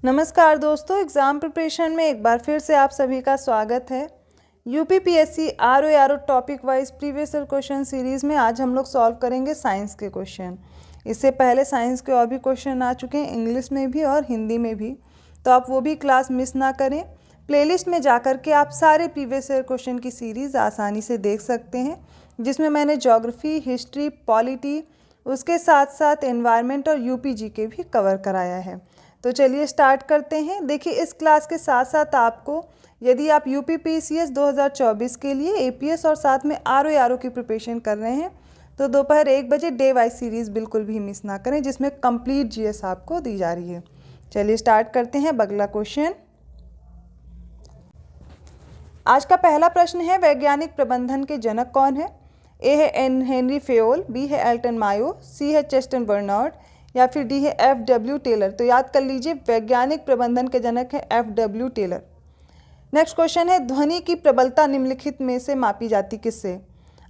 नमस्कार दोस्तों, exam preparation में एक बार फिर से आप सभी का स्वागत है। UPPSC RO topic wise previous year question series में आज हम लोग सॉल्व करेंगे साइंस के क्वेश्चन। इससे पहले साइंस के और भी क्वेश्चन आ चुके हैं, इंग्लिश में भी और हिंदी में भी, तो आप वो भी क्लास मिस ना करें। प्लेलिस्ट में जाकर के आप सारे प्रीवियस ईयर क्वेश्चन की सीरीज़ आसानी से देख सकते हैं, जिसमें मैंने ज्योग्राफी, हिस्ट्री, पॉलिटी, उसके साथ साथ एनवायरनमेंट और यूपी जीके भी कवर कराया है। तो चलिए स्टार्ट करते हैं। देखिए, इस क्लास के साथ साथ आपको, यदि आप यूपीपीसीएस 2024 के लिए एपीएस और साथ में आरओ की प्रिपरेशन कर रहे हैं, तो दोपहर 1 बजे डे वाइज सीरीज़ बिल्कुल भी मिस ना करें, जिसमें कंप्लीट जीएस आपको दी जा रही है। चलिए स्टार्ट करते हैं। अगला क्वेश्चन, आज का पहला प्रश्न है, वैज्ञानिक प्रबंधन के जनक कौन है? ए है हेनरी फेयोल, बी है एल्टन मायो, सी है चेस्टन बर्नार्ड या फिर डी है एफ.डब्ल्यू. टेलर। तो याद कर लीजिए, वैज्ञानिक प्रबंधन के जनक है एफ.डब्ल्यू. टेलर। नेक्स्ट क्वेश्चन है, ध्वनि की प्रबलता निम्नलिखित में से मापी जाती किससे?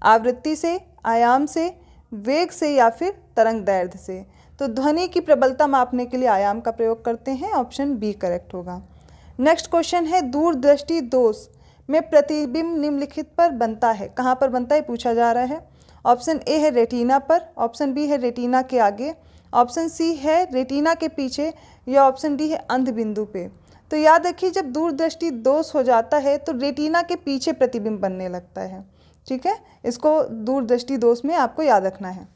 आवृत्ति से, आयाम से, वेग से या फिर तरंग दैर्ध्य से? तो ध्वनि की प्रबलता मापने के लिए आयाम का प्रयोग करते हैं, ऑप्शन बी करेक्ट होगा। नेक्स्ट क्वेश्चन है, दूरदृष्टि दोष में प्रतिबिंब निम्नलिखित पर बनता है, कहाँ पर बनता है पूछा जा रहा है। ऑप्शन ए है रेटिना पर, ऑप्शन बी है रेटिना के आगे, ऑप्शन सी है रेटिना के पीछे या ऑप्शन डी है अंध बिंदु पे। तो याद रखिए, जब दूरदृष्टि दोष हो जाता है तो रेटिना के पीछे प्रतिबिंब बनने लगता है। ठीक है, इसको दूरदृष्टि दोष में आपको याद रखना है।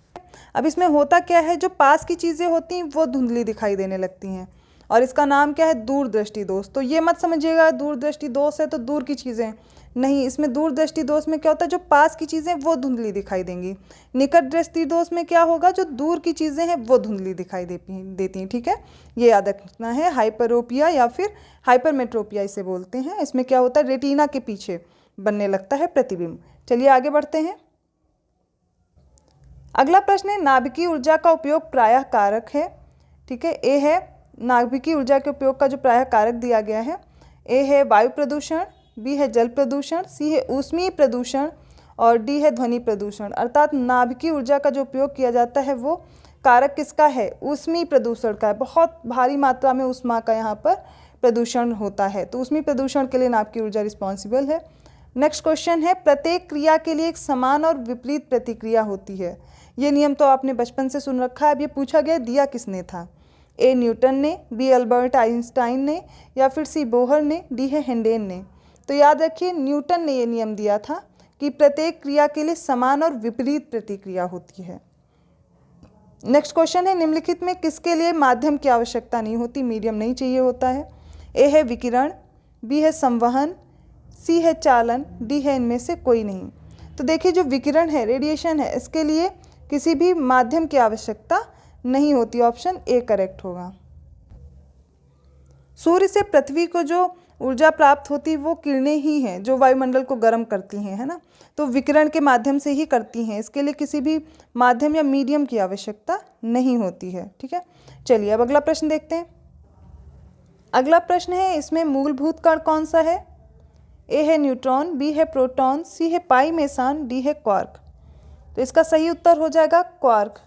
अब इसमें होता क्या है, जो पास की चीज़ें होती हैं वो धुंधली दिखाई देने लगती हैं, और इसका नाम क्या है, दूरदृष्टि दोष। तो ये मत समझिएगा दूरदृष्टि दोष है तो दूर की चीज़ें नहीं, इसमें दूरदृष्टि दोष में क्या होता है, जो पास की चीज़ें वो धुंधली दिखाई देंगी। निकट दृष्टि दोष में क्या होगा, जो दूर की चीज़ें हैं वो धुंधली दिखाई देती हैं। ठीक है, ये याद रखना है। हाइपरोपिया या फिर हाइपरमेट्रोपिया इसे बोलते हैं। इसमें क्या होता है, रेटिना के पीछे बनने लगता है प्रतिबिंब। चलिए आगे बढ़ते हैं। अगला प्रश्न है, नाभिकीय ऊर्जा का उपयोग प्रायः कारक है। ठीक है, ए है नाभिकीय ऊर्जा के उपयोग का जो प्रायः कारक दिया गया है, ए है वायु प्रदूषण, बी है जल प्रदूषण, सी है ऊष्मीय प्रदूषण और डी है ध्वनि प्रदूषण। अर्थात नाभिकीय ऊर्जा का जो उपयोग किया जाता है वो कारक किसका है, ऊष्मीय प्रदूषण का है। बहुत भारी मात्रा में ऊष्मा का यहाँ पर प्रदूषण होता है, तो ऊष्मीय प्रदूषण के लिए नाभिकीय ऊर्जा रिस्पॉन्सिबल है। नेक्स्ट क्वेश्चन है, प्रत्येक क्रिया के लिए एक समान और विपरीत प्रतिक्रिया होती है। ये नियम तो आपने बचपन से सुन रखा है। अब ये पूछा गया, दिया किसने था? ए न्यूटन ने, बी अल्बर्ट आइंस्टाइन ने या फिर सी बोहर ने, डी है हेंडेन ने। तो याद रखिए, न्यूटन ने ये नियम दिया था कि प्रत्येक क्रिया के लिए समान और विपरीत प्रतिक्रिया होती है। नेक्स्ट क्वेश्चन है, निम्नलिखित में किसके लिए माध्यम की आवश्यकता नहीं होती, मीडियम नहीं चाहिए होता है? ए है विकिरण, बी है संवहन, सी है चालन, डी है इनमें से कोई नहीं। तो देखिए, जो विकिरण है, रेडिएशन है, इसके लिए किसी भी माध्यम की आवश्यकता नहीं होती, ऑप्शन ए करेक्ट होगा। सूर्य से पृथ्वी को जो ऊर्जा प्राप्त होती है वो किरणें ही हैं जो वायुमंडल को गर्म करती हैं, है ना। तो विकिरण के माध्यम से ही करती हैं, इसके लिए किसी भी माध्यम या मीडियम की आवश्यकता नहीं होती है। ठीक है, चलिए अब अगला प्रश्न देखते हैं। अगला प्रश्न है, इसमें मूलभूत कण कौन सा है? ए है न्यूट्रॉन, बी है प्रोटॉन, सी है पाई मेसान, डी है क्वार्क। तो इसका सही उत्तर हो जाएगा क्वार्क।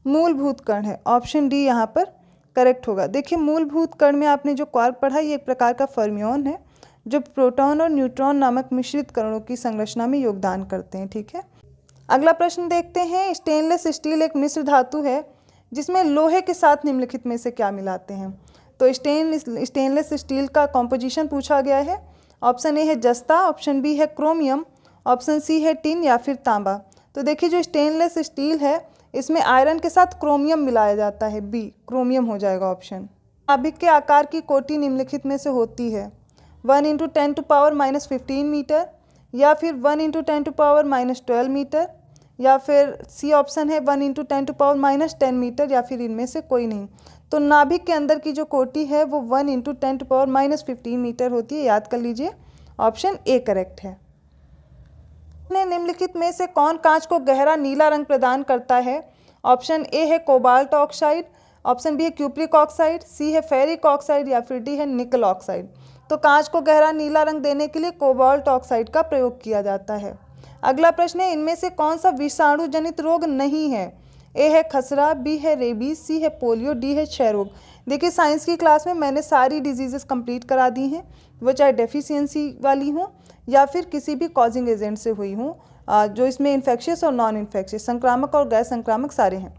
मूलभूत कण है, ऑप्शन डी यहाँ पर करेक्ट होगा। देखिए, मूलभूत कण में आपने जो क्वार्क पढ़ा, ये एक प्रकार का फर्मियोन है जो प्रोटॉन और न्यूट्रॉन नामक मिश्रित कणों की संरचना में योगदान करते हैं। ठीक है, अगला प्रश्न देखते हैं। स्टेनलेस स्टील एक मिश्र धातु है जिसमें लोहे के साथ निम्नलिखित में से क्या मिलाते हैं? तो स्टेनलेस स्टील का कॉम्पोजिशन पूछा गया है। ऑप्शन ए है जस्ता, ऑप्शन बी है क्रोमियम, ऑप्शन सी है टिन या फिर तांबा। तो देखिए, जो स्टेनलेस स्टील है इसमें आयरन के साथ क्रोमियम मिलाया जाता है, बी क्रोमियम हो जाएगा ऑप्शन। नाभिक के आकार की कोटि निम्नलिखित में से होती है? 1 × 10⁻⁻15 मीटर या फिर 1 × 10⁻12 मीटर या फिर सी ऑप्शन है 1 × 10⁻10 मीटर या फिर इनमें से कोई नहीं। तो नाभिक के अंदर की जो कोटि है वो 1 × 10⁻15 मीटर होती है, याद कर लीजिए, ऑप्शन ए करेक्ट है। निम्नलिखित में से कौन कांच को गहरा नीला रंग प्रदान करता है? ऑप्शन ए है कोबाल्ट ऑक्साइड, ऑप्शन बी है क्यूप्रिक ऑक्साइड, सी है फेरिक ऑक्साइड या फिर डी है निकल ऑक्साइड। तो कांच को गहरा नीला रंग देने के लिए कोबाल्ट ऑक्साइड का प्रयोग किया जाता है। अगला प्रश्न है, इनमें से कौन सा विषाणु जनित रोग नहीं है? ए है खसरा, बी है रेबीज, सी है पोलियो, डी है क्षय रोग। देखिए साइंस की क्लास में मैंने सारी डिजीजेस कंप्लीट करा दी हैं, वो चाहे डेफिशिएंसी वाली हों या फिर किसी भी कॉजिंग एजेंट से हुई हों, जो इसमें इन्फेक्शियस और नॉन इन्फेक्शियस, संक्रामक और गैर संक्रामक सारे हैं।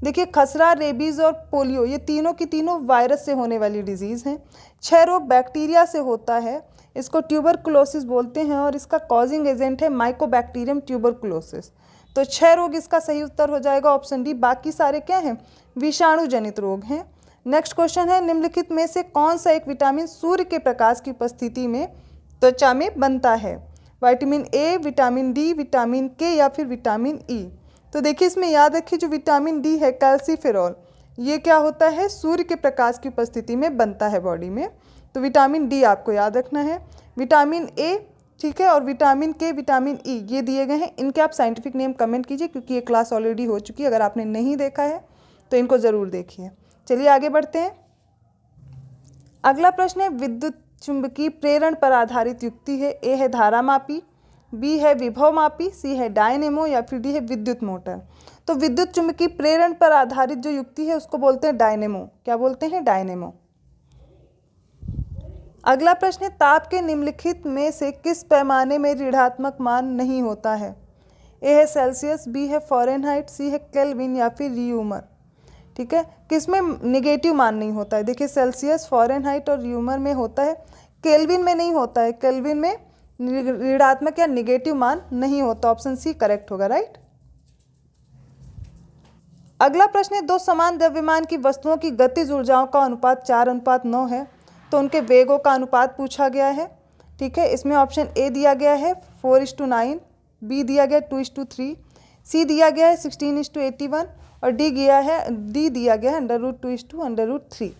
देखिए खसरा, रेबीज़ और पोलियो ये तीनों की तीनों वायरस से होने वाली डिजीज़ हैं। क्षय रोग बैक्टीरिया से होता है, इसको ट्यूबरकुलोसिस बोलते हैं और इसका कॉजिंग एजेंट है माइकोबैक्टीरियम ट्यूबरकुलोसिस। तो क्षय रोग इसका सही उत्तर हो जाएगा ऑप्शन डी। बाकी सारे क्या हैं, विषाणु जनित रोग हैं। नेक्स्ट क्वेश्चन है, निम्नलिखित में से कौन सा एक विटामिन सूर्य के प्रकाश की उपस्थिति में त्वचा में बनता है? Vitamin A, vitamin D, vitamin के या फिर विटामिन ई। तो देखिए इसमें याद रखिए जो विटामिन डी है कैल्सीफेरॉल, ये क्या होता है, सूर्य के प्रकाश की उपस्थिति में बनता है बॉडी में। तो विटामिन डी आपको याद रखना है। विटामिन ए, ठीक है, और विटामिन के, विटामिन ई ये दिए गए हैं। इनके आप साइंटिफिक नेम कमेंट कीजिए क्योंकि ये क्लास ऑलरेडी हो चुकी है। अगर आपने नहीं देखा है तो इनको ज़रूर देखिए। चलिए आगे बढ़ते हैं। अगला प्रश्न है, विद्युत चुंबकीय प्रेरण पर आधारित युक्ति है। ए है धारामापी, बी है विभवमापी, सी है डायनेमो या फिर डी है विद्युत मोटर। तो विद्युत चुंबकीय प्रेरण पर आधारित जो युक्ति है उसको बोलते हैं डायनेमो। क्या बोलते हैं? डायनेमो। अगला प्रश्न है, ताप के निम्नलिखित में से किस पैमाने में ऋणात्मक मान नहीं होता है? ए है सेल्सियस, बी है फ़ारेनहाइट, सी है केल्विन या फिर र्यूमर। ठीक है, किसमें नेगेटिव मान नहीं होता है? देखिए सेल्सियस, फ़ारेनहाइट और र्यूमर में होता है, केल्विन में नहीं होता है। केल्विन में ऋणात्मक या नेगेटिव मान नहीं होता। ऑप्शन सी करेक्ट होगा, राइट। अगला प्रश्न है, दो समान द्रव्यमान की वस्तुओं की गतिज ऊर्जाओं का अनुपात 4:9 है, तो उनके वेगों का अनुपात पूछा गया है। ठीक है, इसमें ऑप्शन ए दिया गया है 4:9, बी दिया गया 2:3, सी दिया गया है 16:81 और डी दिया गया है √2:√3।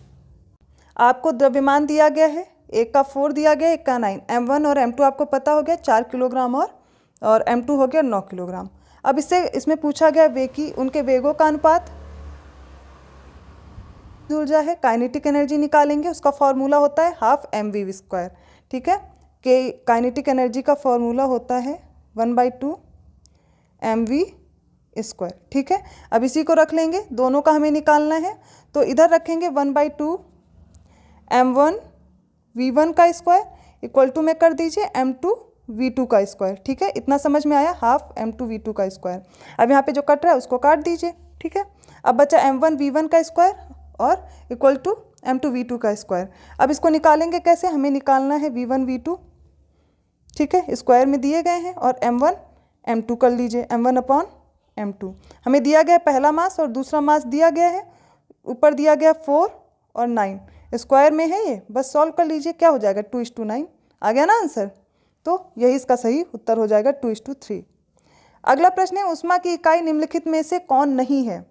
आपको द्रव्यमान दिया गया है, एक का 4 दिया गया, एक का 9। m1 और m2 आपको पता हो गया 4 किलोग्राम और m2 हो गया 9 किलोग्राम। अब इसमें पूछा गया वेग की उनके वेगों का अनुपात। ऊर्जा है, काइनेटिक एनर्जी निकालेंगे, उसका फॉर्मूला होता है 12 mv²। ठीक है, कि काइनेटिक एनर्जी का फॉर्मूला होता है 1/2 mv²। ठीक है, अब इसी को रख लेंगे, दोनों का हमें निकालना है। तो इधर रखेंगे 1/2 m1 v1 का स्क्वायर इक्वल टू में कर दीजिए m2 v2 का स्क्वायर। ठीक है, इतना समझ में आया, 12 m2 v2 का स्क्वायर। अब यहाँ पे जो कट रहा है उसको काट दीजिए। ठीक है, अब बचा m1 v1 का स्क्वायर और इक्वल टू m2 v2 का स्क्वायर। अब इसको निकालेंगे कैसे? हमें निकालना है v1 v2, ठीक है, स्क्वायर में दिए गए हैं, और m1 m2 कर लीजिए, m1/m2। हमें दिया गया पहला मास और दूसरा मास दिया गया है, ऊपर दिया गया 4 और 9, स्क्वायर में है ये, बस सॉल्व कर लीजिए, क्या हो जाएगा 2:9। आ गया ना आंसर? तो यही इसका सही उत्तर हो जाएगा 2:3। अगला प्रश्न है, ऊष्मा की इकाई निम्नलिखित में से कौन नहीं है?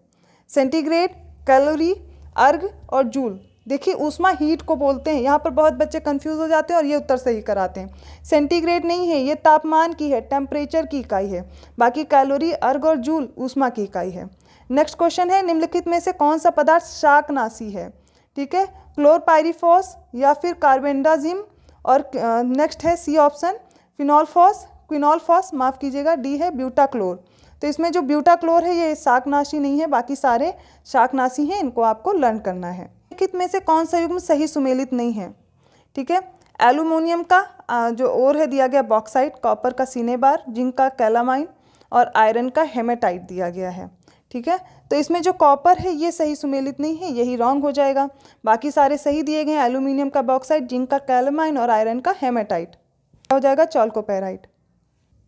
सेंटीग्रेड, कैलोरी, अर्ग और जूल। देखिए ऊष्मा हीट को बोलते हैं, यहाँ पर बहुत बच्चे कंफ्यूज हो जाते हैं और ये उत्तर सही कराते हैं। सेंटीग्रेड नहीं है, ये तापमान की है, टेम्परेचर की इकाई है। बाकी कैलोरी, अर्ग और जूल ऊष्मा की इकाई है। नेक्स्ट क्वेश्चन है, निम्नलिखित में से कौन सा पदार्थ शाकनाशी है? ठीक है, क्लोरपाइरीफॉस या फिर कार्बेंडाजिम, और नेक्स्ट है सी ऑप्शन क्विनोलफॉस, माफ़ कीजिएगा, डी है ब्यूटाक्लोर। तो इसमें जो ब्यूटाक्लोर है ये शाकनाशी नहीं है, बाकी सारे शाकनाशी हैं, इनको आपको लर्न करना है। निम्नलिखित में से कौन सा युग्म सही सुमेलित नहीं है? ठीक है, एल्यूमिनियम का जो ओर है दिया गया बॉक्साइट, कॉपर का सिनेबार, जिंक का कैलामाइन और आयरन का हेमेटाइट दिया गया है। ठीक है, तो इसमें जो कॉपर है ये सही सुमेलित नहीं है, यही रॉन्ग हो जाएगा। बाकी सारे सही दिए गए हैं, एल्यूमिनियम का बॉक्साइट, जिंक का कैलामाइन और आयरन का हेमेटाइट। हो जाएगा चॉल्कोपेराइट।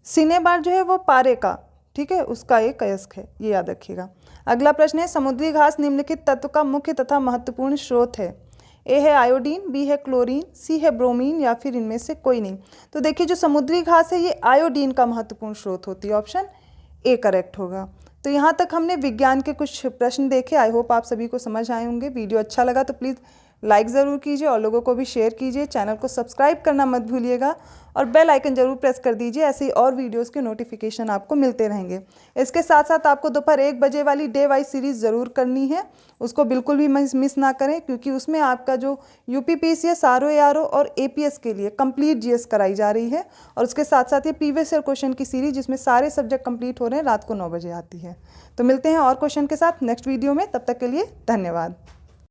सिनेबार जो है वो पारे का, ठीक है, उसका एक अयस्क है, ये याद रखिएगा। अगला प्रश्न है, समुद्री घास निम्नलिखित तत्व का मुख्य तथा महत्वपूर्ण स्रोत है? ए है आयोडीन, बी है क्लोरीन, सी है ब्रोमीन या फिर इनमें से कोई नहीं। तो देखिए जो समुद्री घास है ये आयोडीन का महत्वपूर्ण स्रोत होती है, ऑप्शन ए करेक्ट होगा। तो यहाँ तक हमने विज्ञान के कुछ प्रश्न देखे। आई होप आप सभी को समझ आए होंगे। वीडियो अच्छा लगा तो प्लीज़ लाइक ज़रूर कीजिए और लोगों को भी शेयर कीजिए। चैनल को सब्सक्राइब करना मत भूलिएगा और बेल आइकन ज़रूर प्रेस कर दीजिए, ऐसे ही और वीडियोस के नोटिफिकेशन आपको मिलते रहेंगे। इसके साथ साथ आपको दोपहर 1 बजे वाली डे वाइज सीरीज़ ज़रूर करनी है, उसको बिल्कुल भी मिस ना करें, क्योंकि उसमें आपका जो UPPCS, RO ARO और APS के लिए कंप्लीट GS कराई जा रही है। और उसके साथ साथ ये प्रीवियस ईयर क्वेश्चन की सीरीज जिसमें सारे सब्जेक्ट कंप्लीट हो रहे हैं, रात को 9 बजे आती है। तो मिलते हैं और क्वेश्चन के साथ नेक्स्ट वीडियो में, तब तक के लिए धन्यवाद।